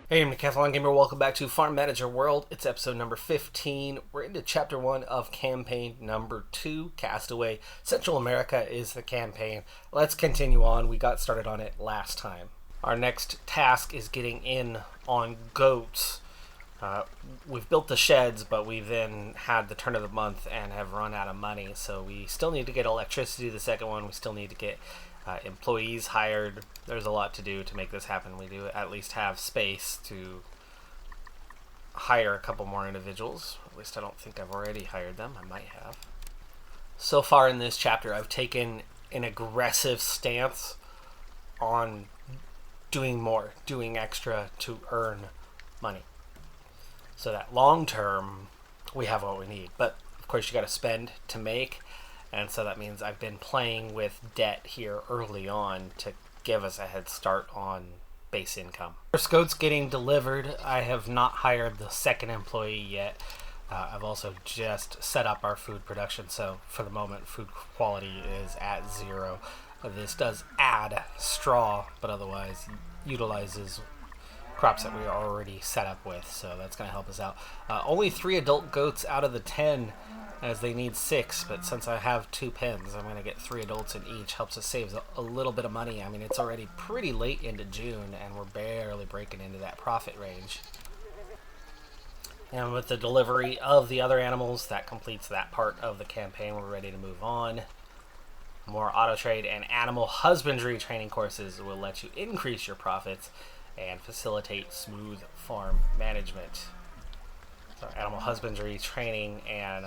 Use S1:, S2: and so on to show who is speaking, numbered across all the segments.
S1: Hey, I'm Decathlon Gamer. Welcome back to Farm Manager World. It's episode number 15. We're into chapter 1 of campaign number 2, Castaway. Central America is the campaign. Let's continue on. We got started on it last time. Our next task is getting in on goats. We've built the sheds, but we then had the turn of the month and have run out of money. So we still need to get electricity, the second one. We still need to get employees hired. There's a lot to do to make this happen. We do at least have space to hire a couple more individuals. At least I don't think I've already hired them. I might have. So far in this chapter, I've taken an aggressive stance on doing more, doing extra to earn money, so that long term we have what we need. But of course you got to spend to make, and so that means I've been playing with debt here early on to give us a head start on base income. First goat's getting delivered. I have not hired the second employee yet. I've also just set up our food production, so for the moment food quality is at 0. This does add straw, but otherwise utilizes crops that we are already set up with, so that's going to help us out. Only 3 adult goats out of the 10, as they need 6, but since I have 2 pens, I'm going to get 3 adults in each. Helps us save a little bit of money. I mean, it's already pretty late into June, and we're barely breaking into that profit range. And with the delivery of the other animals, that completes that part of the campaign. We're ready to move on. More auto trade and animal husbandry training courses will let you increase your profits and facilitate smooth farm management. So animal husbandry training and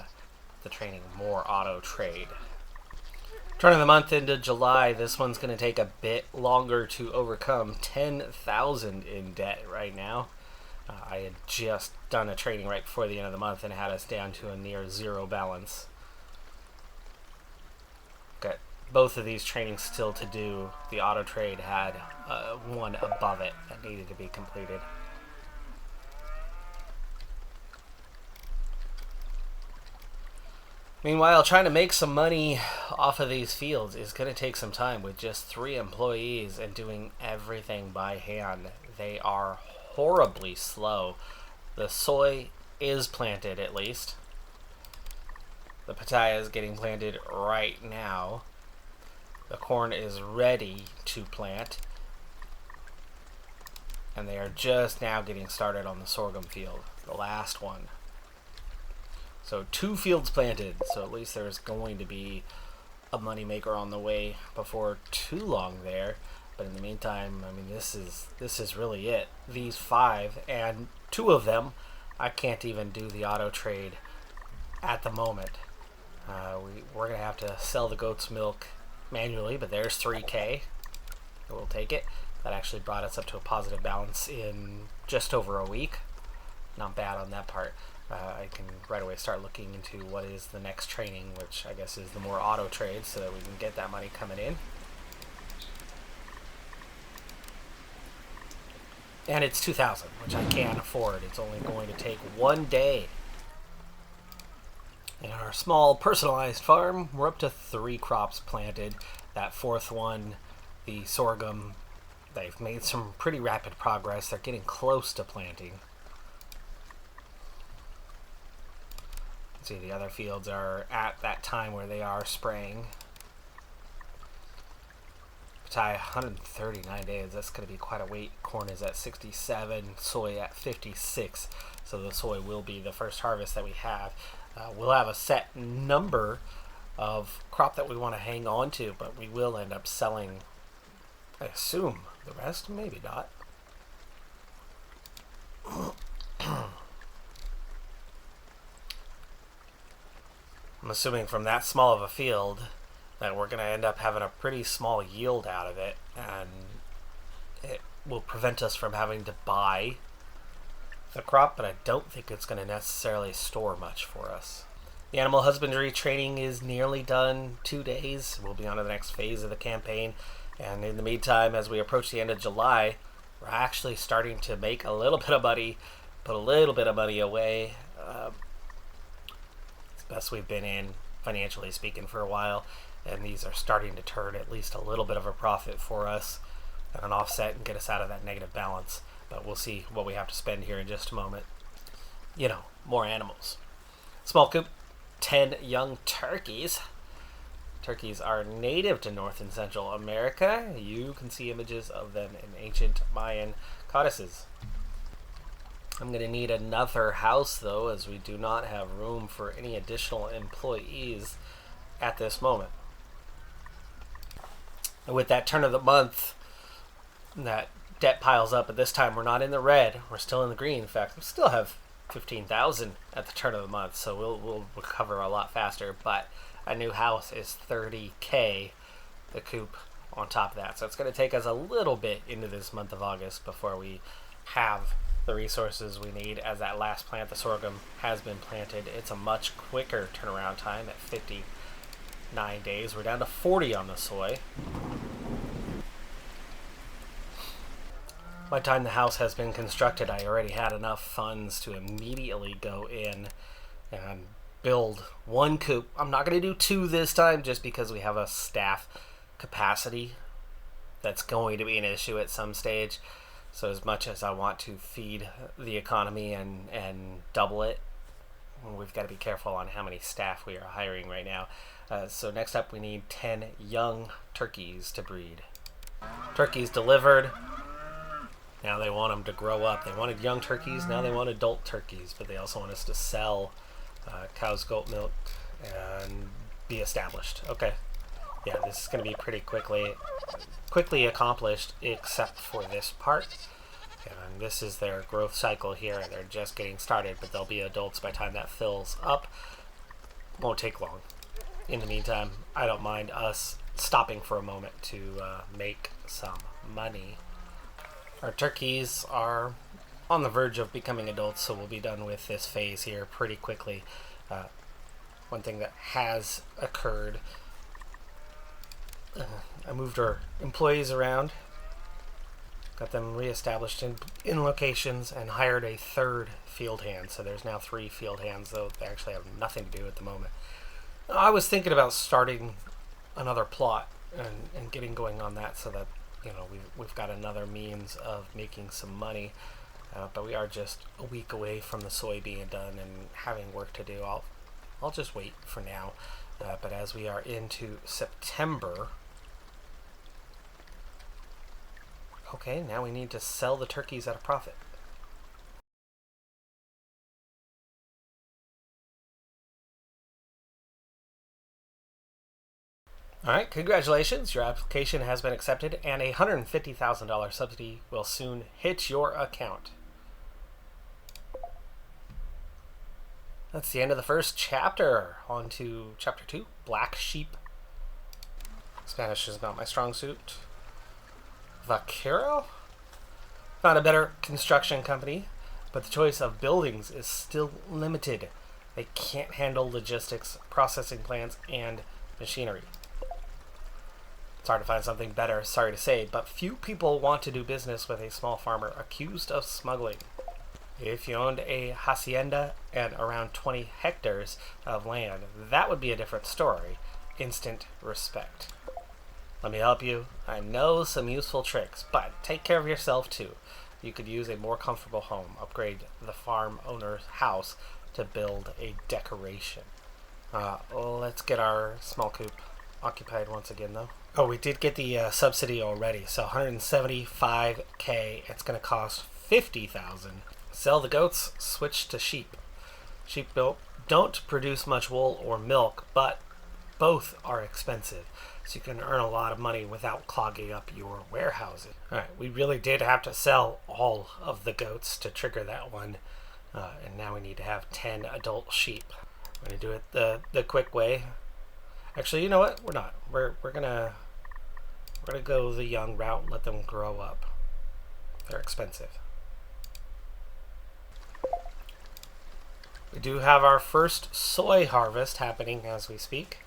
S1: the training more auto trade. Turn of the month into July. This one's going to take a bit longer to overcome. 10,000 in debt right now. I had just done a trading right before the end of the month and had us down to a near 0 balance. Got both of these trainings still to do. The auto trade had one above it that needed to be completed. Meanwhile, trying to make some money off of these fields is going to take some time with just 3 employees and doing everything by hand. They are horribly slow. The soy is planted, at least. The pitaya is getting planted right now. The corn is ready to plant. And they are just now getting started on the sorghum field, the last one. So 2 fields planted, so at least there's going to be a moneymaker on the way before too long there. But in the meantime, I mean, this is really it. These 5, and 2 of them, I can't even do the auto trade at the moment. We're going to have to sell the goat's milk manually, but there's 3K. We'll take it. That actually brought us up to a positive balance in just over a week. Not bad on that part. I can right away start looking into what is the next training, which I guess is the more auto trade, so that we can get that money coming in. And it's 2,000, which I can't afford. It's only going to take 1 day. In our small personalized farm, we're up to 3 crops planted. That 4th one, the sorghum, they've made some pretty rapid progress. They're getting close to planting. See, the other fields are at that time where they are spraying. Pitaya, 139 days. That's going to be quite a wait. Corn is at 67, soy at 56. So the soy will be the first harvest that we have. We'll have a set number of crop that we want to hang on to, but we will end up selling, I assume, the rest. Maybe not. I'm assuming from that small of a field that we're going to end up having a pretty small yield out of it, and it will prevent us from having to buy the crop, but I don't think it's going to necessarily store much for us. The animal husbandry training is nearly done. 2 days. We'll be on to the next phase of the campaign, and in the meantime, as we approach the end of July, we're actually starting to make a little bit of money, put a little bit of money away. It's the best we've been in, financially speaking, for a while, and these are starting to turn at least a little bit of a profit for us and an offset and get us out of that negative balance. but we'll see what we have to spend here in just a moment. More animals. Small coop, 10 young turkeys. Turkeys are native to North and Central America. You can see images of them in ancient Mayan codices. I'm going to need another house, though, as we do not have room for any additional employees at this moment. And with that turn of the month, that debt piles up. At this time, we're not in the red. We're still in the green. In fact, we still have 15,000 at the turn of the month, so we'll recover a lot faster. But a new house is 30K, the coop on top of that. So it's going to take us a little bit into this month of August before we have the resources we need, as that last plant, the sorghum, has been planted. It's a much quicker turnaround time at 59 days. We're down to 40 on the soy. By the time the house has been constructed, I already had enough funds to immediately go in and build one coop. I'm not going to do two this time just because we have a staff capacity that's going to be an issue at some stage. So as much as I want to feed the economy and double it, we've got to be careful on how many staff we are hiring right now. So next up, we need 10 young turkeys to breed. Turkeys delivered. Now they want them to grow up. They wanted young turkeys. Now they want adult turkeys, but they also want us to sell cow's goat milk and be established. Okay. Yeah, this is going to be pretty quickly accomplished, except for this part. And this is their growth cycle here. They're just getting started, but they'll be adults by the time that fills up. Won't take long. In the meantime, I don't mind us stopping for a moment to make some money. Our turkeys are on the verge of becoming adults, so we'll be done with this phase here pretty quickly. One thing that has occurred, I moved our employees around, got them reestablished in locations, and hired a third field hand. So there's now 3 field hands, though they actually have nothing to do at the moment. I was thinking about starting another plot and getting going on that, so that we've got another means of making some money. But we are just a week away from the soy being done and having work to do. I'll just wait for now. But as we are into September, okay, now we need to sell the turkeys at a profit. All right, congratulations. Your application has been accepted, and a $150,000 subsidy will soon hit your account. That's the end of the first chapter. On to chapter 2, Black Sheep. Spanish is not my strong suit. Vaquero? Found a better construction company, but the choice of buildings is still limited. They can't handle logistics, processing plants, and machinery. It's hard to find something better, sorry to say, but few people want to do business with a small farmer accused of smuggling. If you owned a hacienda and around 20 hectares of land, that would be a different story. Instant respect. Let me help you. I know some useful tricks, but take care of yourself too. You could use a more comfortable home. Upgrade the farm owner's house to build a decoration. Let's get our small coop occupied once again, though. Oh, we did get the subsidy already, so $175K. It's going to cost $50,000. Sell the goats, switch to sheep. Sheep don't produce much wool or milk, but both are expensive, so you can earn a lot of money without clogging up your warehouses. All right, we really did have to sell all of the goats to trigger that one, and now we need to have 10 adult sheep. I'm going to do it the quick way. Actually, you know what? We're not. We're gonna go the young route and let them grow up. They're expensive. We do have our first soy harvest happening as we speak.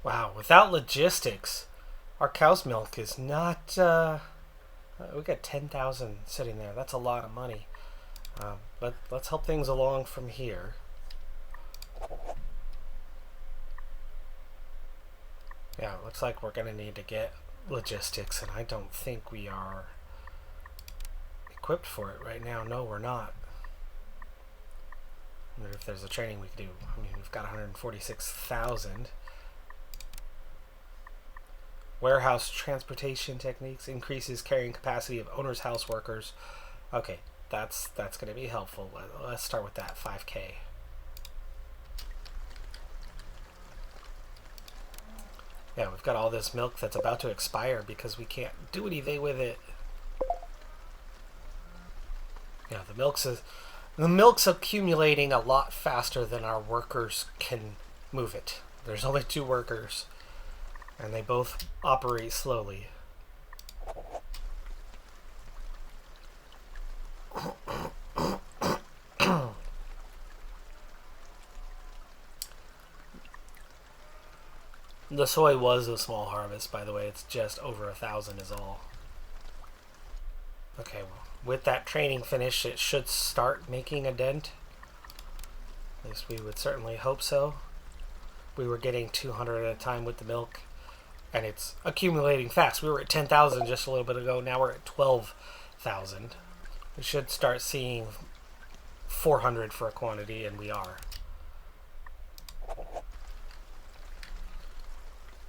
S1: Wow, without logistics, our cow's milk is not... we got 10,000 sitting there. That's a lot of money. But let's help things along from here. Yeah, it looks like we're going to need to get logistics, and I don't think we are equipped for it right now. No, we're not. I wonder if there's a training we could do. I mean, we've got 146,000. Warehouse transportation techniques increases carrying capacity of owner's house workers. Okay, that's going to be helpful. Let's start with that, 5K. Yeah, we've got all this milk that's about to expire because we can't do anything with it. Yeah, the milk's accumulating a lot faster than our workers can move it. There's only 2 workers, and they both operate slowly. The soy was a small harvest, by the way. It's just over 1,000 is all. Okay, well, with that training finish, it should start making a dent. At least we would certainly hope so. We were getting 200 at a time with the milk, and it's accumulating fast. We were at 10,000 just a little bit ago. Now we're at 12,000. We should start seeing 400 for a quantity, and we are.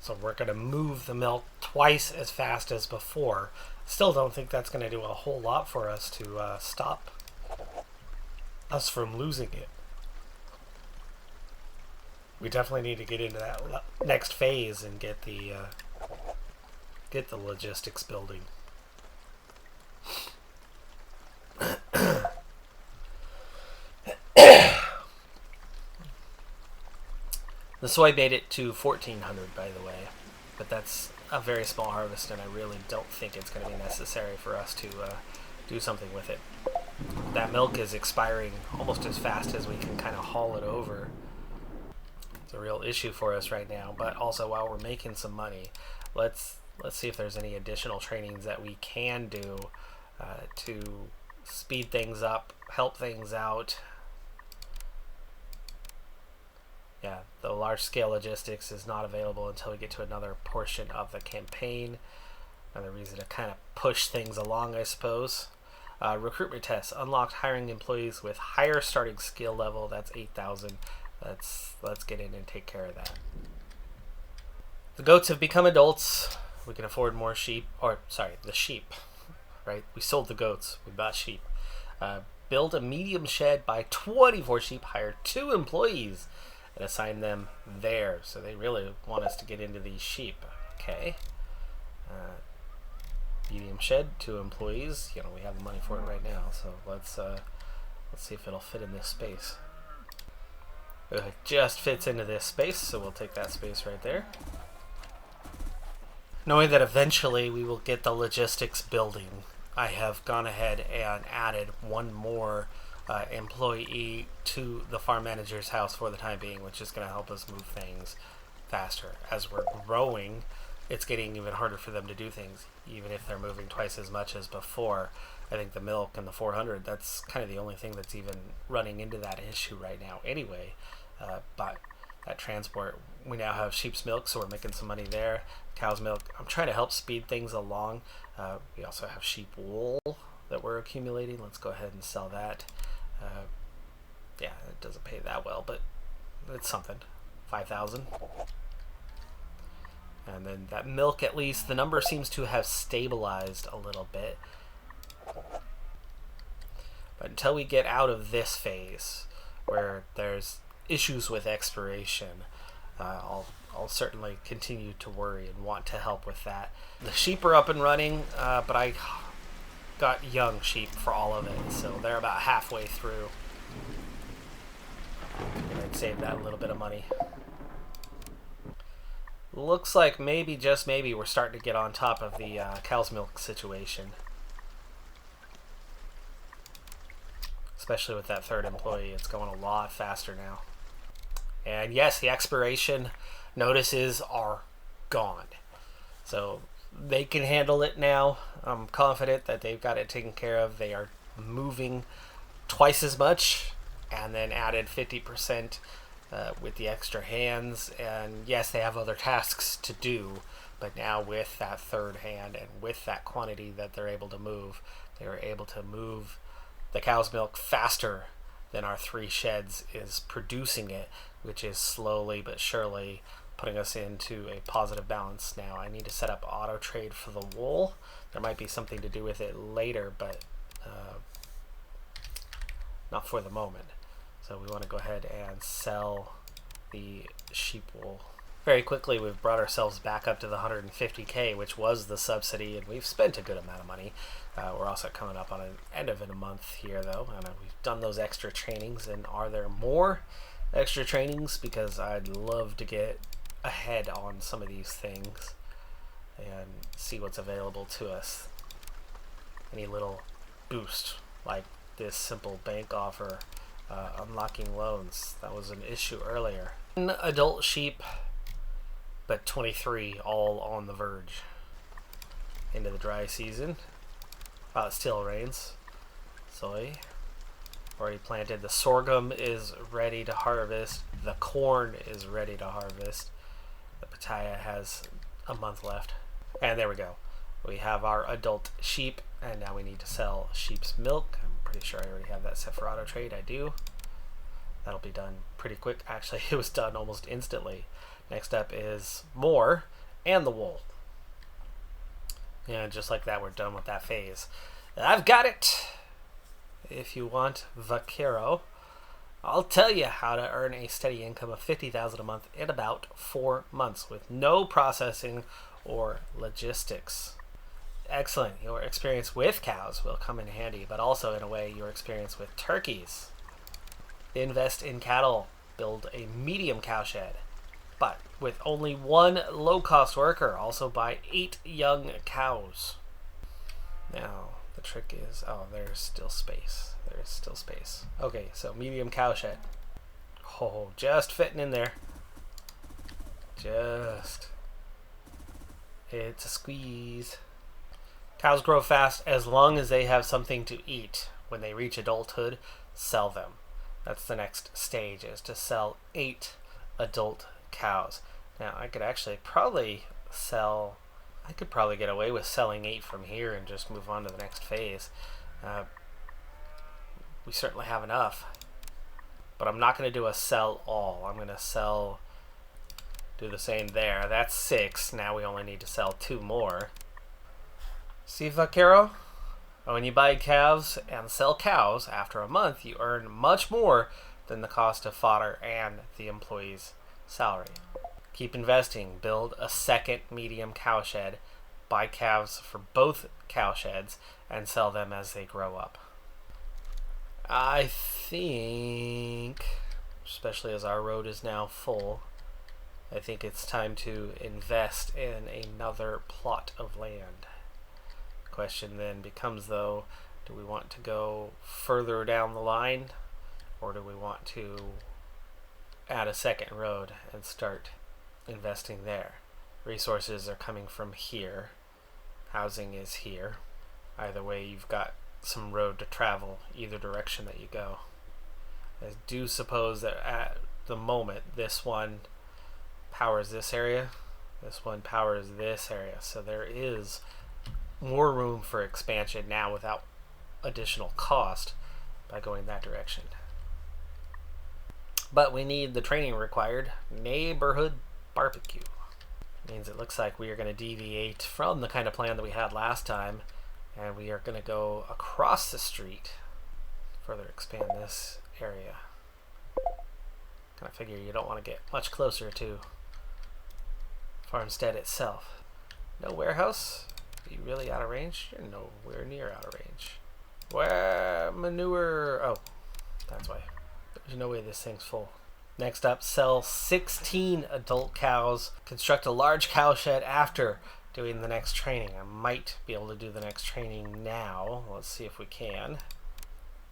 S1: So we're going to move the milk twice as fast as before. Still don't think that's going to do a whole lot for us to stop us from losing it. We definitely need to get into that next phase and get the logistics building. The soy made it to 1,400, by the way, but that's a very small harvest, and I really don't think it's going to be necessary for us to do something with it. That milk is expiring almost as fast as we can kind of haul it over. It's a real issue for us right now, but also while we're making some money, let's see if there's any additional trainings that we can do to speed things up, help things out. Yeah, the large-scale logistics is not available until we get to another portion of the campaign. Another reason to kind of push things along, I suppose. Recruitment tests. Unlocked hiring employees with higher starting skill level. That's 8,000. Let's get in and take care of that. The goats have become adults. We can afford more sheep. Or, sorry, the sheep. Right? We sold the goats. We bought sheep. Build a medium shed, buy 24 sheep, hire 2 employees, and assign them there. So they really want us to get into these sheep. Okay. Medium shed, 2 employees. You know, we have the money for it right now. So let's see if it'll fit in this space. It just fits into this space, so we'll take that space right there. Knowing that eventually we will get the logistics building, I have gone ahead and added 1 more employee to the farm manager's house for the time being, which is going to help us move things faster. As we're growing, it's getting even harder for them to do things, even if they're moving twice as much as before. I think the milk and the 400, that's kind of the only thing that's even running into that issue right now anyway. But that transport, we now have sheep's milk, so we're making some money there. Cow's milk, I'm trying to help speed things along. We also have sheep wool that we're accumulating. Let's go ahead and sell that. Yeah, it doesn't pay that well, but it's something. 5,000. And then that milk, at least, the number seems to have stabilized a little bit. But until we get out of this phase, where there's issues with expiration, I'll certainly continue to worry and want to help with that. The sheep are up and running, but I got young sheep for all of it, so they're about halfway through. And I'd save that a little bit of money. Looks like maybe, just maybe, we're starting to get on top of the cow's milk situation. Especially with that 3rd employee, it's going a lot faster now. And yes, the expiration notices are gone. So they can handle it now. I'm confident that they've got it taken care of. They are moving twice as much and then added 50% with the extra hands. And yes, they have other tasks to do, but now with that 3rd hand and with that quantity that they're able to move, They were able to move the cow's milk faster than our 3 sheds is producing it, which is slowly but surely putting us into a positive balance. Now I need to set up auto trade for the wool. There might be something to do with it later, but not for the moment. So we want to go ahead and sell the sheep wool. Very quickly, we've brought ourselves back up to the 150K, which was the subsidy, and we've spent a good amount of money. We're also coming up on an end of a month here, though, and we've done those extra trainings. And are there more extra trainings? Because I'd love to get ahead on some of these things and see what's available to us. Any little boost, like this simple bank offer, unlocking loans. That was an issue earlier. Adult sheep, but 23 all on the verge into the dry season. While it still rains. Soy already planted. The sorghum is ready to harvest. The corn is ready to harvest. The pitaya has a month left. And there we go. We have our adult sheep, and now we need to sell sheep's milk. I'm pretty sure I already have that set for auto trade. I do. That'll be done pretty quick. Actually, it was done almost instantly. Next up is more and the wool. And just like that, we're done with that phase. I've got it. If you want Vaquero, I'll tell you how to earn a steady income of $50,000 a month in about 4 months with no processing or logistics. Excellent. Your experience with cows will come in handy, but also in a way your experience with turkeys. Invest in cattle. Build a medium cow shed, but with only 1 low-cost worker. Also buy 8 young cows. Now, the trick is, oh, there's still space. There's still space. Okay, so medium cow shed. Oh, just fitting in there. Just. It's a squeeze. Cows grow fast as long as they have something to eat. When they reach adulthood, sell them. That's the next stage, is to sell 8 adult cows. Now, I could actually probably sell... I could probably get away with selling 8 from here and just move on to the next phase. We certainly have enough. But I'm not going to do a sell all. I'm going to sell... do the same there. That's 6. Now we only need to sell 2 more. See, Vaquero? When you buy calves and sell cows, after a month, you earn much more than the cost of fodder and the employee's salary. Keep investing. Build a second medium cow shed. Buy calves for both cow sheds and sell them as they grow up. I think, especially as our road is now full, I think it's time to invest in another plot of land. The question then becomes, though, do we want to go further down the line, or do we want to add a second road and start investing there? Resources are coming from here. Housing is here. Either way, you've got some road to travel either direction that you go. I do suppose that at the moment this one powers this area, this one powers this area, so there is more room for expansion now without additional cost by going that direction. But we need the training required. Neighborhood barbecue. Means it looks like we are going to deviate from the kind of plan that we had last time, and we are going to go across the street, further expand this area. Kind of figure you don't want to get much closer to Farmstead itself. No warehouse? Are you really out of range? You're nowhere near out of range. Where manure? Oh, that's why. There's no way this thing's full. Next up, sell 16 adult cows. Construct a large cow shed after doing the next training. I might be able to do the next training now. Let's see if we can.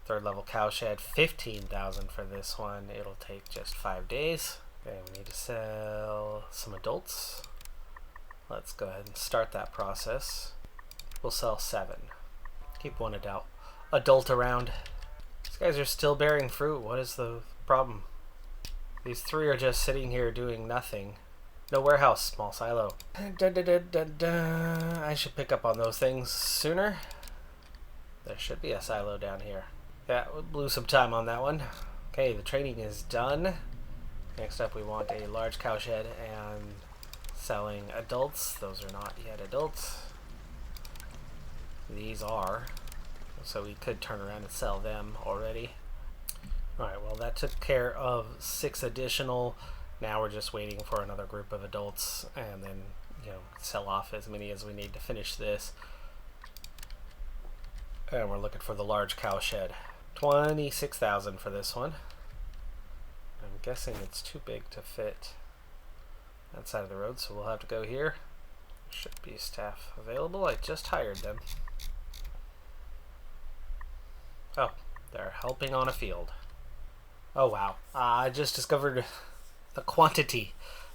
S1: 3rd level cow shed, 15,000 for this one. It'll take just 5 days. Okay, we need to sell some adults. Let's go ahead and start that process. We'll sell 7. Keep one adult around. These guys are still bearing fruit. What is the problem? These 3 are just sitting here doing nothing. No warehouse, small silo. I should pick up on those things sooner. There should be a silo down here. Yeah, we blew some time on that one. Okay, the training is done. Next up we want a large cow shed and selling adults. Those are not yet adults. These are. So we could turn around and sell them already. Alright, well that took care of 6 additional. Now we're just waiting for another group of adults and then, sell off as many as we need to finish this. And we're looking for the large cow shed. 26,000 for this one. I'm guessing it's too big to fit that side of the road, so we'll have to go here. Should be staff available. I just hired them. Oh, they're helping on a field. Oh wow, I just discovered the quantity.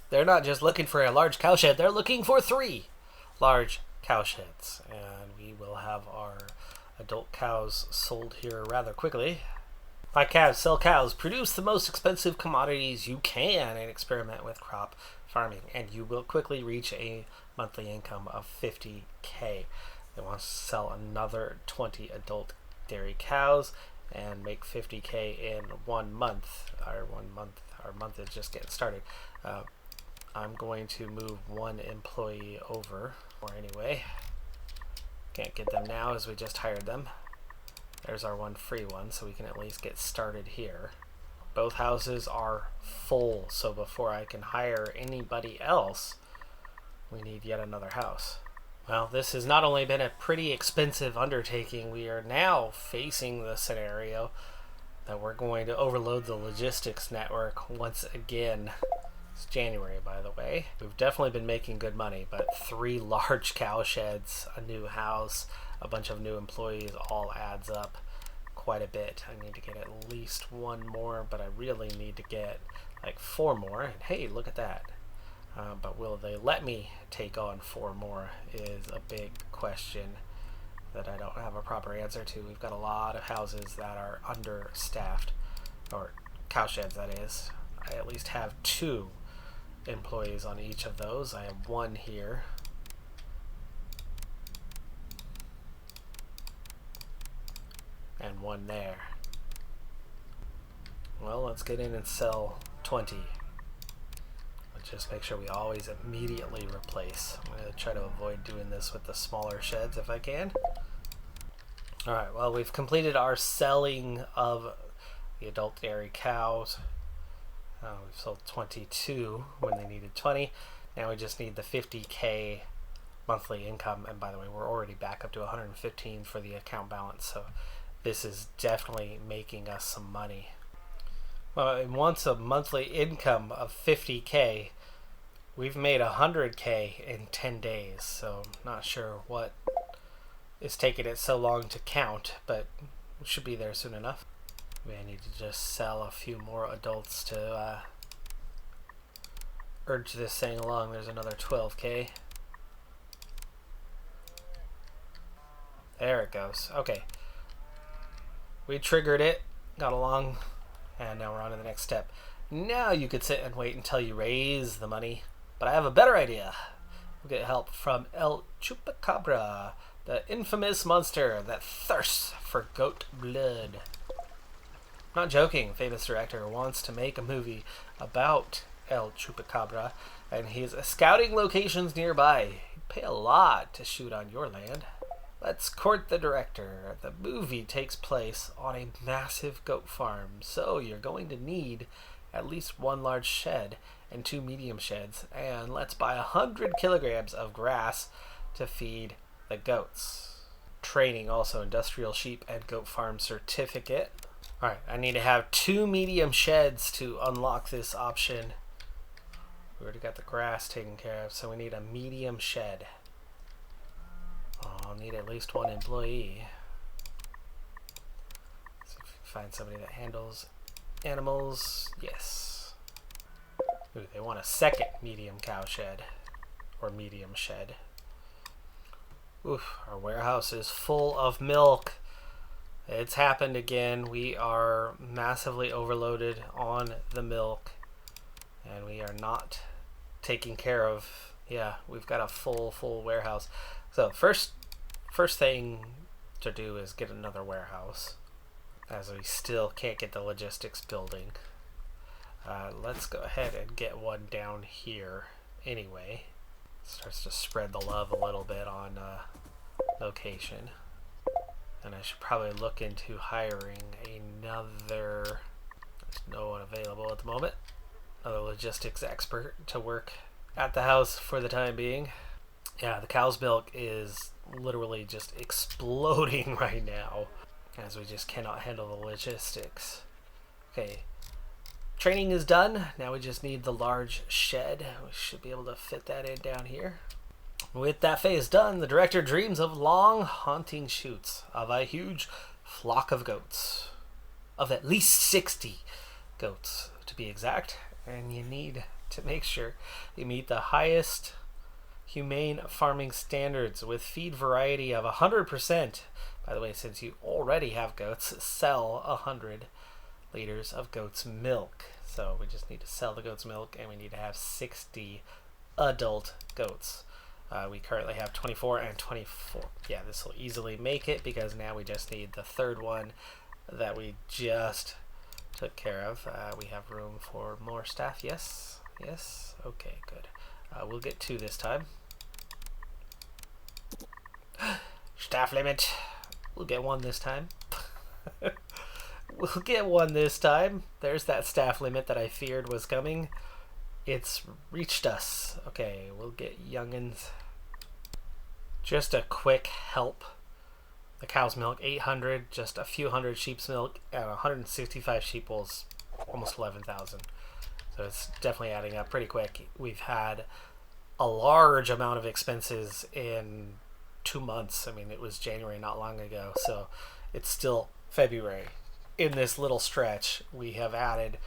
S1: They're not just looking for a large cow shed, they're looking for 3 large cow sheds. And we will have our adult cows sold here rather quickly. Buy calves, sell cows, produce the most expensive commodities you can, and experiment with crop farming, and you will quickly reach a monthly income of 50K. They want to sell another 20 adult dairy cows and make 50K in 1 month. Our month is just getting started. I'm going to move 1 employee over, or anyway. Can't get them now as we just hired them. There's our 1 free one, so we can at least get started here. Both houses are full, so before I can hire anybody else, we need yet another house. Well, this has not only been a pretty expensive undertaking, we are now facing the scenario that we're going to overload the logistics network once again. It's January, by the way. We've definitely been making good money, but 3 large cow sheds, a new house, a bunch of new employees all adds up quite a bit. I need to get at least 1 more, but I really need to get like 4 more. And hey, look at that. But will they let me take on 4 more is a big question that I don't have a proper answer to. We've got a lot of houses that are understaffed, or cow sheds that is. I at least have 2 employees on each of those. I have 1 here. And 1 there. Well, let's get in and sell 20. Let's just make sure we always immediately replace. I'm going to try to avoid doing this with the smaller sheds if I can. Alright, well, we've completed our selling of the adult dairy cows. We've sold 22 when they needed 20. Now we just need the 50K monthly income. And by the way, we're already back up to 115 for the account balance. So this is definitely making us some money. Well, it wants a monthly income of 50K. We've made 100K in 10 days. So I'm not sure what is taking it so long to count, but we should be there soon enough. We need to just sell a few more adults to urge this thing along. There's another 12K. There it goes. Okay. We triggered it, got along, and now we're on to the next step. Now you could sit and wait until you raise the money, but I have a better idea. We'll get help from El Chupacabra, the infamous monster that thirsts for goat blood. Not joking, famous director wants to make a movie about El Chupacabra, and he's scouting locations nearby. He'd pay a lot to shoot on your land. Let's court the director. The movie takes place on a massive goat farm, so you're going to need at least 1 large shed and 2 medium sheds, and let's buy 100 kilograms of grass to feed the goats. Training also industrial sheep and goat farm certificate. Alright, I need to have 2 medium sheds to unlock this option. We already got the grass taken care of, so we need a medium shed. I'll need at least 1 employee. So if we find somebody that handles animals, yes. Ooh, they want a 2nd medium cow shed, or medium shed. Oof, our warehouse is full of milk. It's happened again. We are massively overloaded on the milk, and we are not taking care of, yeah, we've got a full warehouse. So first thing to do is get another warehouse, as we still can't get the logistics building. Let's go ahead and get one down here anyway. Starts to spread the love a little bit on location. And I should probably look into hiring another, there's no one available at the moment, another logistics expert to work at the house for the time being. Yeah, the cow's milk is literally just exploding right now, as we just cannot handle the logistics. Okay, training is done. Now we just need the large shed. We should be able to fit that in down here. With that phase done, the director dreams of long haunting shoots of a huge flock of goats. Of at least 60 goats, to be exact. And you need to make sure you meet the highest humane farming standards with feed variety of 100%. By the way, since you already have goats, sell 100 liters of goat's milk. So we just need to sell the goat's milk, and we need to have 60 adult goats. We currently have 24 and 24. Yeah, this will easily make it, because now we just need the third one that we just took care of. We have room for more staff. Yes, yes. Okay, good. We'll get 2 this time. Staff limit. We'll get 1 this time. We'll get 1 this time. There's that staff limit that I feared was coming. It's reached us. Okay, we'll get youngins. Just a quick help. The cow's milk, 800, just a few hundred sheep's milk, and 165 sheep wool's almost 11,000. So it's definitely adding up pretty quick. We've had a large amount of expenses in 2 months. I mean, it was January not long ago, so it's still February. In this little stretch, we have added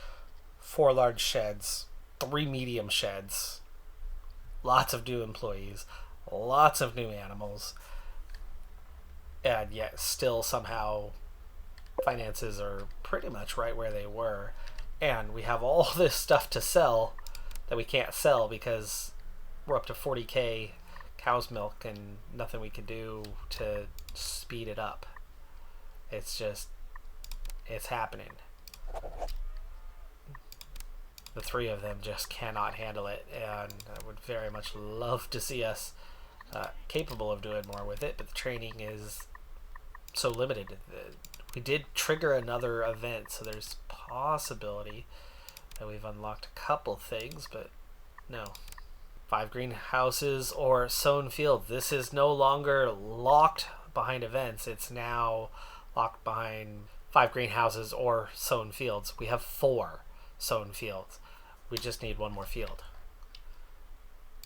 S1: 4 large sheds, 3 medium sheds, lots of new employees, lots of new animals, and yet still somehow finances are pretty much right where they were. And we have all this stuff to sell that we can't sell because we're up to 40k cow's milk and nothing we can do to speed it up. It's just, it's happening. The 3 of them just cannot handle it, and I would very much love to see us capable of doing more with it, but the training is so limited. We did trigger another event, so there's possibility that we've unlocked a couple things, but no. 5 greenhouses or sown fields. This is no longer locked behind events. It's now locked behind 5 greenhouses or sown fields. We have 4 sown fields. We just need 1 more field.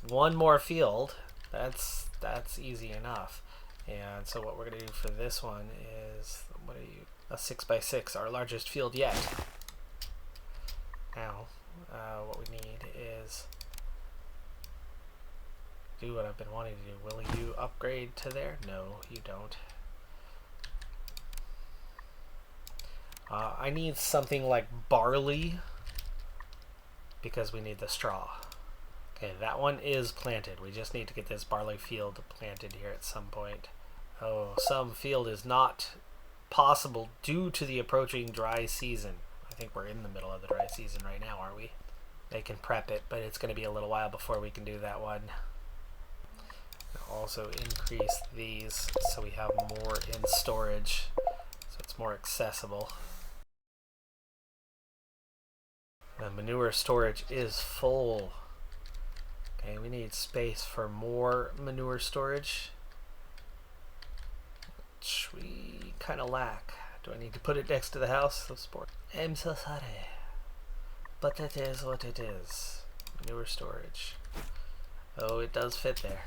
S1: 1 more field. That's easy enough. And so what we're going to do for this one is, what are you? A 6x6, our largest field yet. Now, what we need is do what I've been wanting to do. Will you upgrade to there? No, you don't. I need something like barley because we need the straw. Okay, that one is planted. We just need to get this barley field planted here at some point. Oh, some field is not possible due to the approaching dry season. I think we're in the middle of the dry season right now, aren't we? They can prep it, but it's going to be a little while before we can do that one. Also increase these so we have more in storage, so it's more accessible. The manure storage is full. Okay, we need space for more manure storage, which we kind of lack. Do I need to put it next to the house? I'm so sorry, but it is what it is. Manure storage. Oh, it does fit there.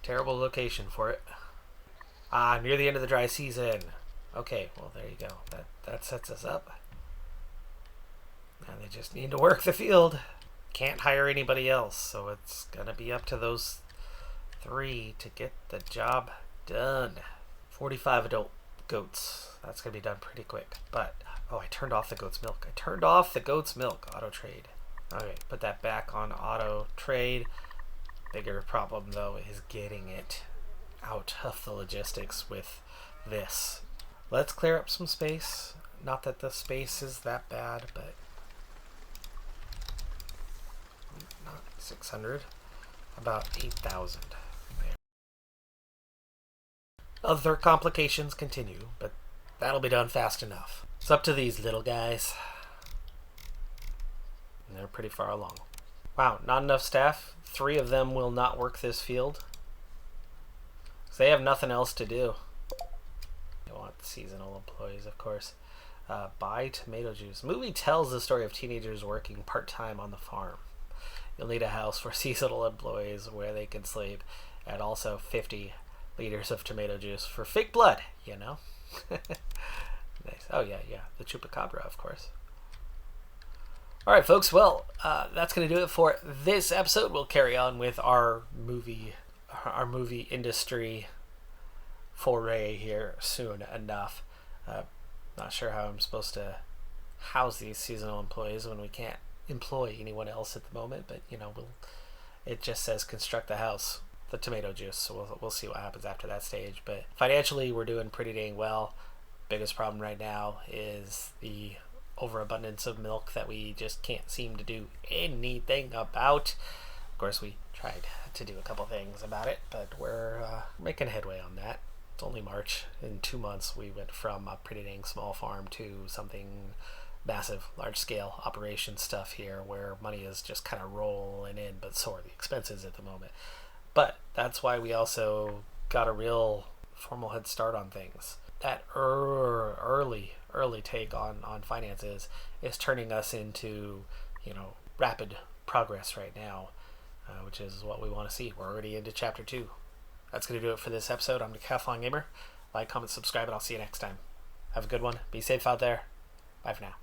S1: Terrible location for it. Ah, near the end of the dry season. Okay, well there you go. That sets us up. Now they just need to work the field. Can't hire anybody else, so it's gonna be up to those 3 to get the job done. 45 adult goats. That's gonna be done pretty quick. But oh, I turned off the goat's milk. I turned off the goat's milk auto trade. Okay, put that back on auto trade. Bigger problem though is getting it out of the logistics with this. Let's clear up some space. Not that the space is that bad, but not 600, about 8,000. Other complications continue, but that'll be done fast enough. It's up to these little guys. And they're pretty far along. Wow, not enough staff. 3 of them will not work this field. So they have nothing else to do. You want seasonal employees, of course. Buy tomato juice. Movie tells the story of teenagers working part-time on the farm. You'll need a house for seasonal employees where they can sleep, and also 50 liters of tomato juice for fake blood, you know? Nice. Oh, yeah, the chupacabra, of course. All right, folks. Well, that's going to do it for this episode. We'll carry on with our movie industry foray here soon enough. Not sure how I'm supposed to house these seasonal employees when we can't employ anyone else at the moment, but it just says construct the house, the tomato juice, so we'll see what happens after that stage. But financially, we're doing pretty dang well. Biggest problem right now is the overabundance of milk that we just can't seem to do anything about. Of course, we tried to do a couple things about it, but we're making headway on that. It's only March. In 2 months, we went from a pretty dang small farm to something massive, large-scale operation stuff here, where money is just kind of rolling in, but so are the expenses at the moment. But that's why we also got a real formal head start on things. That early take on finances is turning us into, rapid progress right now, which is what we want to see. We're already into chapter 2. That's going to do it for this episode. I'm Decathlon Gamer. Like, comment, subscribe, and I'll see you next time. Have a good one. Be safe out there. Bye for now.